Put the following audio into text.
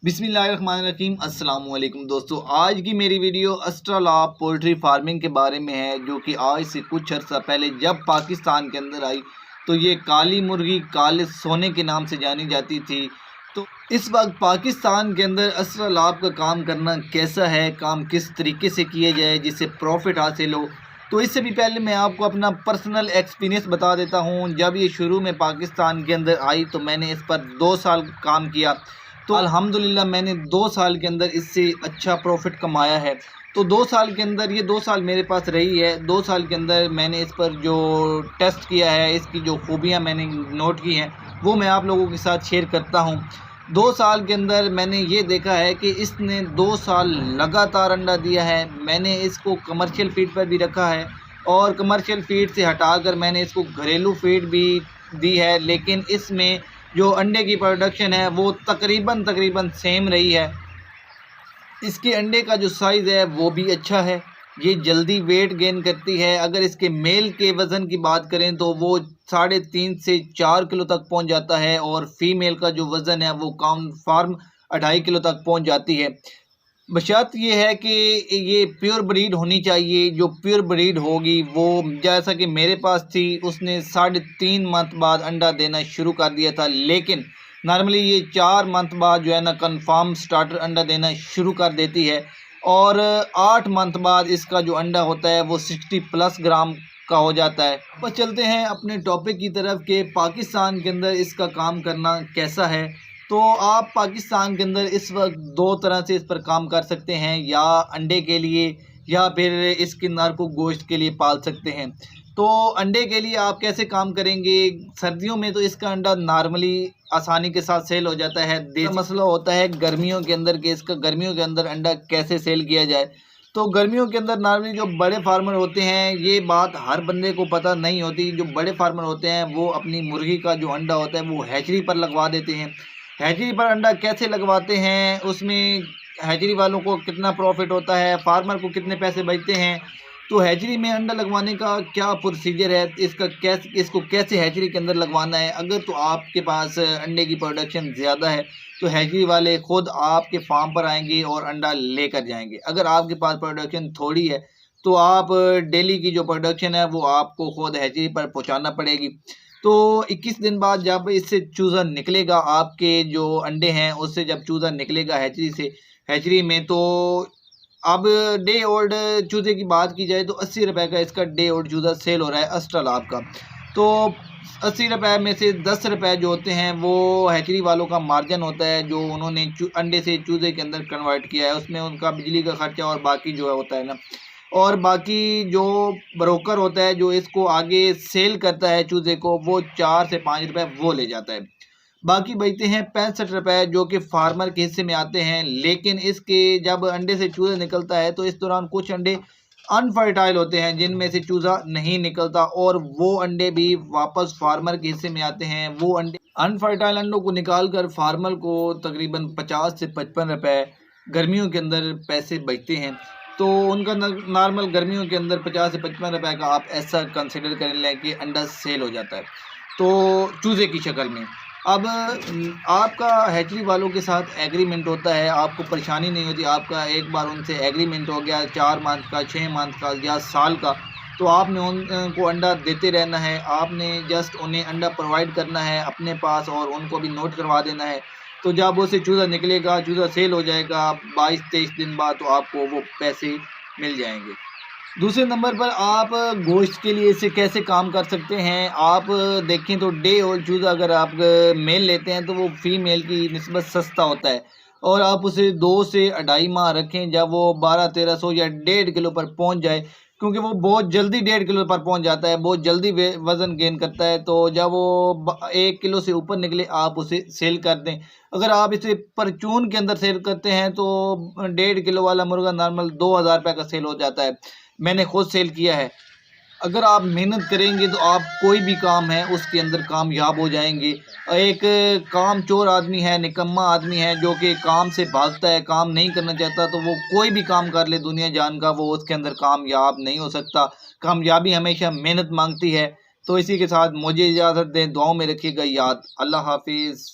बिस्मिल्लाहिर्रहमानिर्रहीम अस्सलाम वालेकुम दोस्तों। आज की मेरी वीडियो अस्ट्रालॉब पोल्ट्री फार्मिंग के बारे में है, जो कि आज से कुछ अर्सा पहले जब पाकिस्तान के अंदर आई तो ये काली मुर्गी काले सोने के नाम से जानी जाती थी। तो इस वक्त पाकिस्तान के अंदर अस्ट्रालॉब का काम करना कैसा है, काम किस तरीके से किया जाए जिससे प्रॉफिट हासिल हो। तो इससे भी पहले मैं आपको अपना पर्सनल एक्सपीरियंस बता देता हूँ। जब ये शुरू में पाकिस्तान के अंदर आई तो मैंने इस पर 2 साल काम किया, तो अल्हम्दुलिल्लाह मैंने 2 साल के अंदर इससे अच्छा प्रॉफिट कमाया है। तो 2 साल के अंदर ये 2 साल मेरे पास रही है। 2 साल के अंदर मैंने इस पर जो टेस्ट किया है, इसकी जो खूबियाँ मैंने नोट की हैं वो मैं आप लोगों के साथ शेयर करता हूँ। 2 साल के अंदर मैंने ये देखा है कि इसने 2 साल लगातार अंडा दिया है। मैंने इसको कमर्शियल फीड पर भी रखा है और कमर्शियल फीड से हटाकर मैंने इसको घरेलू फीड भी दी है, लेकिन इसमें जो अंडे की प्रोडक्शन है वो तकरीबन सेम रही है। इसके अंडे का जो साइज़ है वो भी अच्छा है, ये जल्दी वेट गेन करती है। अगर इसके मेल के वज़न की बात करें तो वो 3.5 से 4 किलो तक पहुंच जाता है और फीमेल का जो वज़न है वो कन्फर्म 2.5 किलो तक पहुंच जाती है। बशर्त ये है कि ये प्योर ब्रीड होनी चाहिए। जो प्योर ब्रीड होगी वो जैसा कि मेरे पास थी, उसने 3.5 मंथ बाद अंडा देना शुरू कर दिया था, लेकिन नॉर्मली ये 4 मंथ बाद जो है ना कंफर्म स्टार्टर अंडा देना शुरू कर देती है और 8 मंथ बाद इसका जो अंडा होता है वो 60+ ग्राम का हो जाता है। बस चलते हैं अपने टॉपिक की तरफ कि पाकिस्तान के अंदर इसका काम करना कैसा है। तो आप पाकिस्तान के अंदर इस वक्त 2 तरह से इस पर काम कर सकते हैं, या अंडे के लिए या फिर इसके नर को गोश्त के लिए पाल सकते हैं। तो अंडे के लिए आप कैसे काम करेंगे? सर्दियों में तो इसका अंडा नॉर्मली आसानी के साथ सेल हो जाता है। देसी मसला होता है गर्मियों के अंदर कि इसका गर्मियों के अंदर अंडा कैसे सेल किया जाए। तो गर्मियों के अंदर नॉर्मली जो बड़े फार्मर होते हैं, ये बात हर बंदे को पता नहीं होती। जो बड़े फार्मर होते हैं वो अपनी मुर्गी का जो अंडा होता है वो हैचरी पर लगवा देते हैं। हैचरी पर अंडा कैसे लगवाते हैं, उसमें हैचरी वालों को कितना प्रॉफिट होता है, फार्मर को कितने पैसे बचते हैं, तो हैचरी में अंडा लगवाने का क्या प्रोसीजर है, इसको कैसे हैचरी के अंदर लगवाना है। अगर तो आपके पास अंडे की प्रोडक्शन ज़्यादा है तो हैचरी वाले ख़ुद आपके फार्म पर आएंगे और अंडा लेकर जाएंगे। अगर आपके पास प्रोडक्शन थोड़ी है तो आप डेली की जो प्रोडक्शन है वो आपको ख़ुद हैचरी पर पहुँचाना पड़ेगी। तो 21 दिन बाद जब इससे चूज़ा निकलेगा, आपके जो अंडे हैं उससे जब चूज़ा निकलेगा हैचरी में, तो अब डे ओल्ड चूज़े की बात की जाए तो 80 रुपये का इसका डे ओल्ड चूज़ा सेल हो रहा है अस्ट्रालॉब का। तो 80 रुपये में से 10 रुपये जो होते हैं वो हैचरी वालों का मार्जिन होता है, जो उन्होंने अंडे से चूज़े के अंदर कन्वर्ट किया है। उसमें उनका बिजली का खर्चा और बाकी जो है होता है ना, और बाकी जो ब्रोकर होता है जो इसको आगे सेल करता है चूज़े को, वो 4 से 5 रुपये वो ले जाता है। बाकी बचते हैं 65 रुपये जो कि फार्मर के हिस्से में आते हैं। लेकिन इसके जब अंडे से चूज़ा निकलता है तो इस दौरान कुछ अंडे अनफर्टाइल होते हैं जिनमें से चूज़ा नहीं निकलता, और वो अंडे भी वापस फार्मर के हिस्से में आते हैं। वो अंडे अनफर्टाइल अंडों को निकाल कर फार्मर को तकरीबन 50 से 55 रुपये गर्मियों के अंदर पैसे बचते हैं। तो उनका नॉर्मल गर्मियों के अंदर 50 से 55 रुपये का आप ऐसा कंसिडर कर लें कि अंडा सेल हो जाता है तो चूज़े की शक्ल में। अब आपका हैचरी वालों के साथ एग्रीमेंट होता है, आपको परेशानी नहीं होती। आपका एक बार उनसे एग्रीमेंट हो गया 4 मंथ का, 6 मंथ का या साल का, तो आपने उनको अंडा देते रहना है। आपने जस्ट उन्हें अंडा प्रोवाइड करना है अपने पास और उनको भी नोट करवा देना है। तो जब उसे चूज़ा निकलेगा, चूज़ा सेल हो जाएगा 22-23 दिन बाद, तो आपको वो पैसे मिल जाएंगे। दूसरे नंबर पर आप गोश्त के लिए इसे कैसे काम कर सकते हैं। आप देखें तो डे ओल्ड चूज़ा अगर आप मेल लेते हैं तो वो फीमेल की निस्बत सस्ता होता है, और आप उसे 2 से 2.5 माह रखें। जब वो 1200-1300 या 1.5 किलो पर पहुंच जाए, क्योंकि वो बहुत जल्दी 1.5 किलो पर पहुंच जाता है, बहुत जल्दी वज़न गेन करता है, तो जब वो 1 किलो से ऊपर निकले आप उसे सेल कर दें। अगर आप इसे परचून के अंदर सेल करते हैं तो 1.5 किलो वाला मुर्गा नॉर्मल 2000 रुपये का सेल हो जाता है। मैंने खुद सेल किया है। अगर आप मेहनत करेंगे तो आप कोई भी काम है उसके अंदर कामयाब हो जाएंगे। एक काम चोर आदमी है, निकम्मा आदमी है जो कि काम से भागता है, काम नहीं करना चाहता, तो वो कोई भी काम कर ले दुनिया जान का, वो उसके अंदर कामयाब नहीं हो सकता। कामयाबी हमेशा मेहनत मांगती है। तो इसी के साथ मुझे इजाज़त दें, दुआओं में रखिएगा याद। अल्लाह हाफिज़।